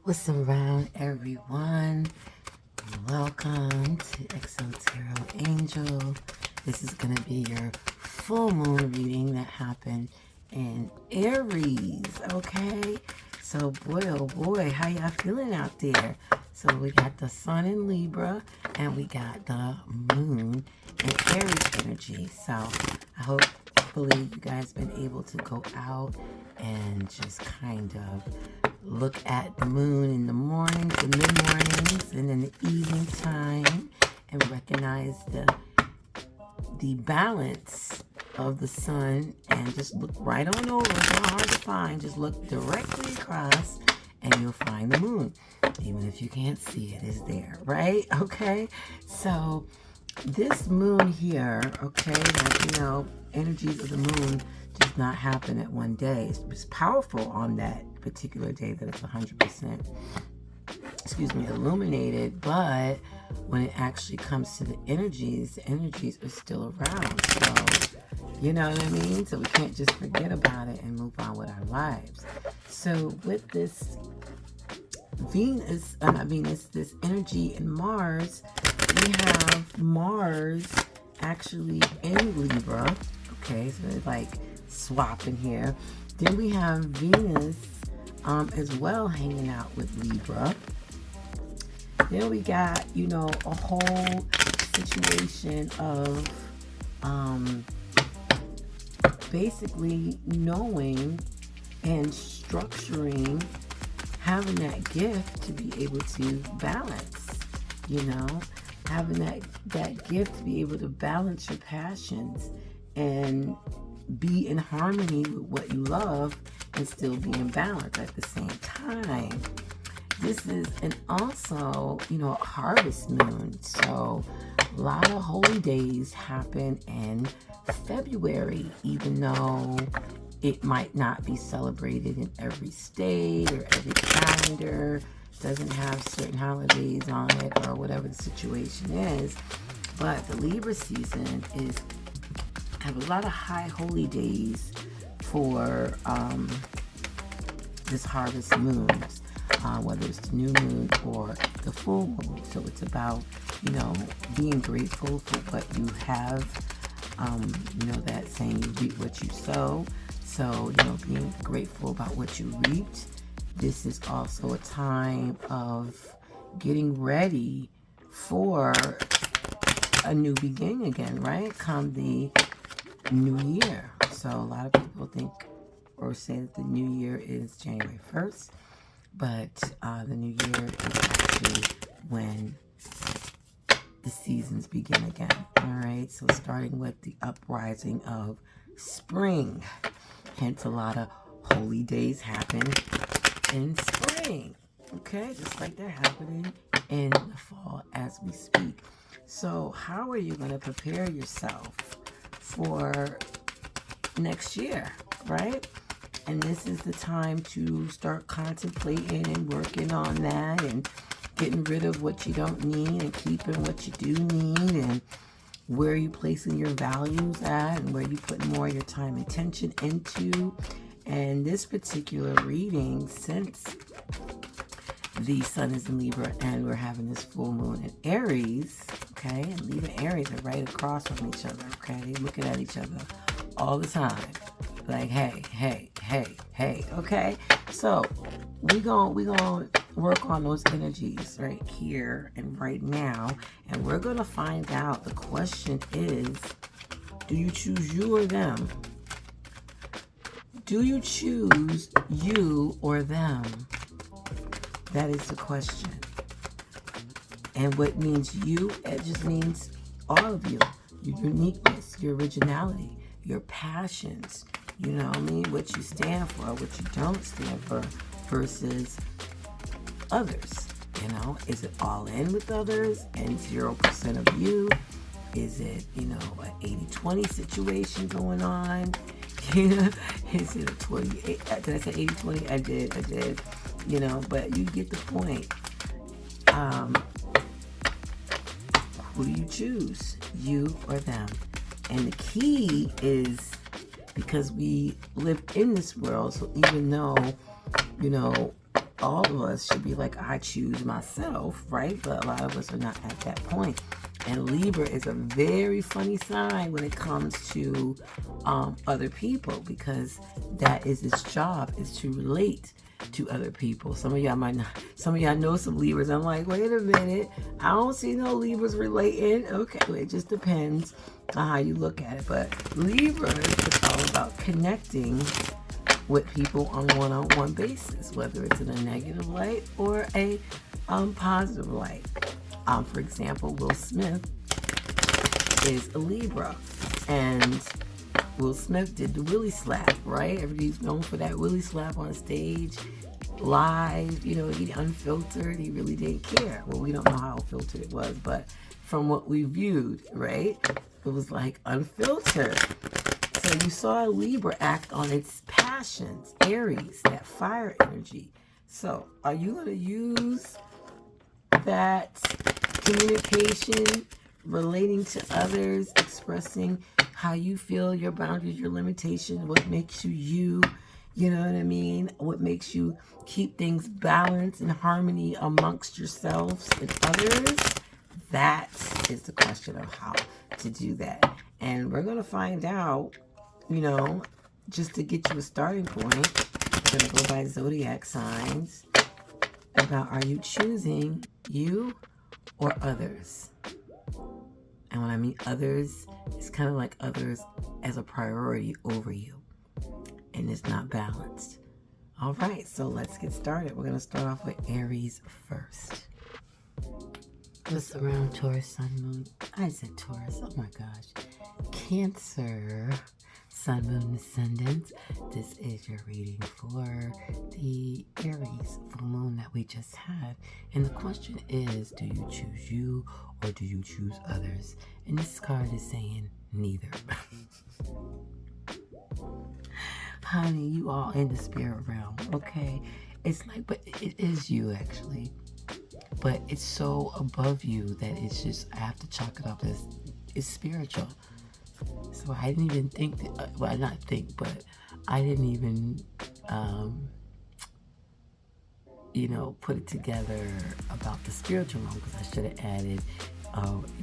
What's around, everyone? Welcome to THRU Angel. This is going to be your full moon reading that happened in Aries, okay? So, boy, oh boy, how y'all feeling out there? So, we got the sun in Libra, and we got the moon in Aries energy. So, I hopefully you guys been able to go out and just kind of look at the moon in the mornings, the mid-mornings, and in the evening time, and recognize the balance of the sun, and just look right on over. It's not hard to find. Just look directly across and you'll find the moon. Even if you can't see it, it's there, right? Okay, so this moon here, okay, like, energies of the moon does not happen at one day. It's powerful on that particular day that it's 100%, illuminated, but when it actually comes to the energies are still around. So, you know what I mean? So we can't just forget about it and move on with our lives. So with this this energy in Mars, we have Mars actually in Libra. Okay, so it's like swapping here. Then we have Venus as well hanging out with Libra. Then we got, a whole situation of basically knowing and structuring, having that gift to be able to balance, having that gift to be able to balance your passions and be in harmony with what you love and still be in balance at the same time. This is also, a harvest moon. So a lot of holy days happen in February, even though it might not be celebrated in every state or every calendar, doesn't have certain holidays on it or whatever the situation is. But the Libra season have a lot of high holy days for this harvest moons, whether it's the new moon or the full moon. So it's about, being grateful for what you have. That saying, you reap what you sow. So, being grateful about what you reaped. This is also a time of getting ready for a new beginning again, right? Come the new year. So a lot of people think or say that the new year is January 1st, but the new year is actually when the seasons begin again. All right, so starting with the uprising of spring, hence a lot of holy days happen in spring. Okay, just like they're happening in the fall as we speak. So how are you going to prepare yourself for next year, right? And this is the time to start contemplating and working on that and getting rid of what you don't need and keeping what you do need, and where you placing your values at and where you putting more of your time and attention into. And this particular reading, since the sun is in Libra and we're having this full moon in Aries, okay, and Libra and Aries are right across from each other, okay, they're looking at each other all the time, like, hey, okay. So we gonna work on those energies right here and right now, and we're gonna find out. The question is, do you choose you or them? Do you choose you or them? That is the question. And what means you, it just means all of you, your uniqueness, your originality, your passions, what you stand for, what you don't stand for, versus others. Is it all in with others and 0% of you? Is it, an 80-20 situation going on? Is it a 28? Did I say 80-20? I did. But you get the point. Who do you choose? You or them? And the key is, because we live in this world, so even though, all of us should be like, I choose myself, right? But a lot of us are not at that point. And Libra is a very funny sign when it comes to other people, because that is its job, is to relate to other people. Some of y'all might not, some of y'all know some Libras. I'm like, wait a minute, I don't see no Libras relating. Okay, well, it just depends on how you look at it. But Libra is all about connecting with people on one-on-one basis, whether it's in a negative light or a positive light. For example, Will Smith is a Libra, and Will Smith did the Willie slap, right? Everybody's known for that Willie slap on stage, live, you know, he unfiltered, he really didn't care. Well, we don't know how filtered it was, but from what we viewed, right, it was like unfiltered. So you saw Libra act on its passions, Aries, that fire energy. So are you going to use that communication, relating to others, expressing how you feel, your boundaries, your limitations, what makes you you, you know what I mean? What makes you keep things balanced and harmony amongst yourselves and others? That is the question of how to do that. And we're going to find out, you know, just to get you a starting point. We're going to go by zodiac signs about, are you choosing you or others? And when I mean others, it's kind of like others as a priority over you. And it's not balanced. All right, so let's get started. We're going to start off with Aries first. What's around Taurus, Sun, Moon? I said Taurus. Oh my gosh. Cancer, Sun, Moon, Ascendant. This is your reading for the Aries full moon that we just had. And the question is, do you choose you or do you choose others? And this card is saying neither. Honey, you all in the spirit realm, okay? It's like, but it is you actually. But it's so above you that it's just, I have to chalk it up as it's spiritual. So I didn't even think that, well, not think, but I didn't even, you know, put it together about the spiritual realm, because I should have added,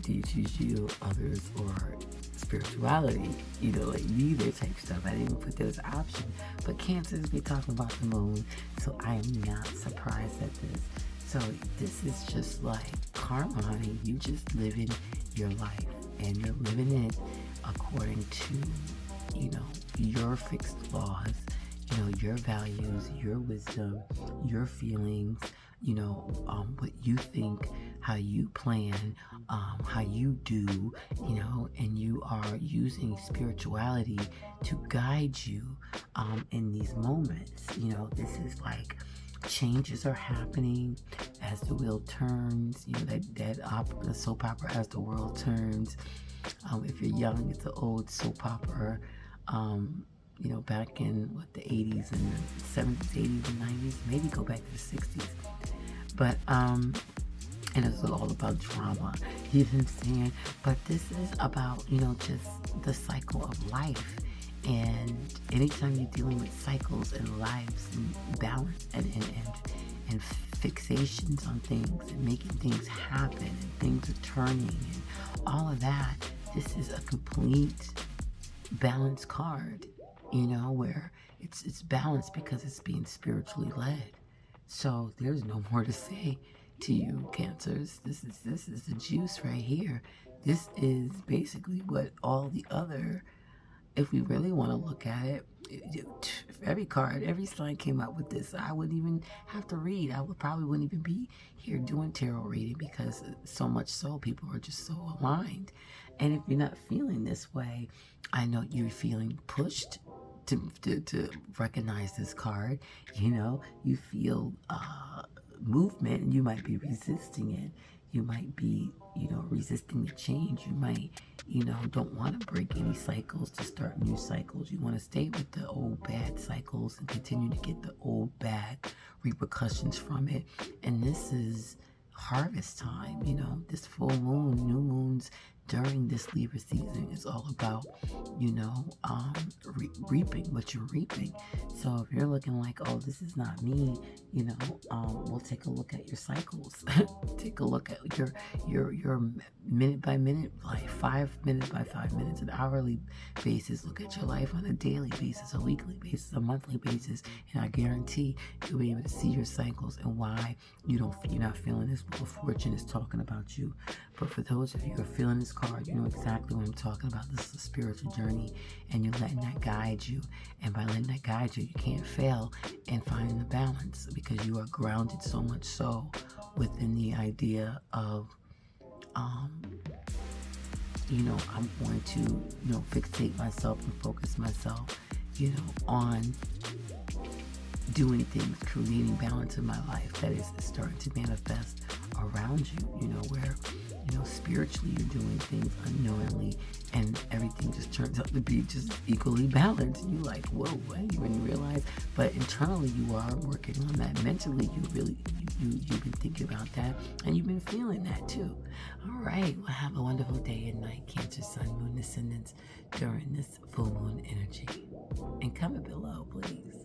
do you choose you, others, or spirituality, you know, like neither type stuff. I didn't even put that as an option. But Cancers be talking about the moon, so I am not surprised at this. So this is just like karma, honey. You just living your life, and you're living it according to, you know, your fixed laws, you know, your values, your wisdom, your feelings, you know, what you think, how you plan, how you do, you know, and you are using spirituality to guide you in these moments. You know, this is like changes are happening as the wheel turns, you know, the soap opera As the World Turns. If you're young, it's an old soap opera, you know, back in what, the 80s and the 70s, 80s and 90s, maybe go back to the 60s. But and it's all about drama, you know what I'm saying? But this is about, you know, just the cycle of life. And anytime you're dealing with cycles and lives and balance and fixations on things and making things happen and things are turning and all of that, this is a complete balanced card, you know, where it's balanced because it's being spiritually led. So there's no more to say to you, Cancers. This is the juice right here. This is basically what all the other, if we really want to look at it, if every card, every sign came out with this, I wouldn't even have to read. I probably wouldn't even be here doing tarot reading, because so much so people are just so aligned. And if you're not feeling this way, I know you're feeling pushed to recognize this card. You know, you feel movement, and you might be resisting it. You might be, you know, resisting the change. You might, you know, don't want to break any cycles to start new cycles. You want to stay with the old bad cycles and continue to get the old bad repercussions from it. And this is harvest time, you know, this full moon, new moons during this Libra season is all about, you know, reaping what you're reaping. So if you're looking like, oh, this is not me, you know, we'll take a look at your cycles. Take a look at your minute by minute life, 5 minutes by 5 minutes, an hourly basis. Look at your life on a daily basis, a weekly basis, a monthly basis, and I guarantee you'll be able to see your cycles and why you're not feeling this Wheel of Fortune is talking about you. But for those of you who are feeling this card, you know exactly what I'm talking about. This is a spiritual journey, and you're letting that guide you. And by letting that guide you, you can't fail in finding the balance, because you are grounded so much so within the idea of, you know, I'm going to, you know, fixate myself and focus myself, you know, on doing things, creating balance in my life that is starting to manifest around you, you know, where, you know, spiritually you're doing things unknowingly and everything just turns out to be just equally balanced. And you're like, whoa, what? You didn't realize. But internally you are working on that. Mentally, you've been thinking about that, and you've been feeling that too. All right, well, have a wonderful day and night, Cancer, Sun, Moon, Ascendants, during this full moon energy. And comment below, please.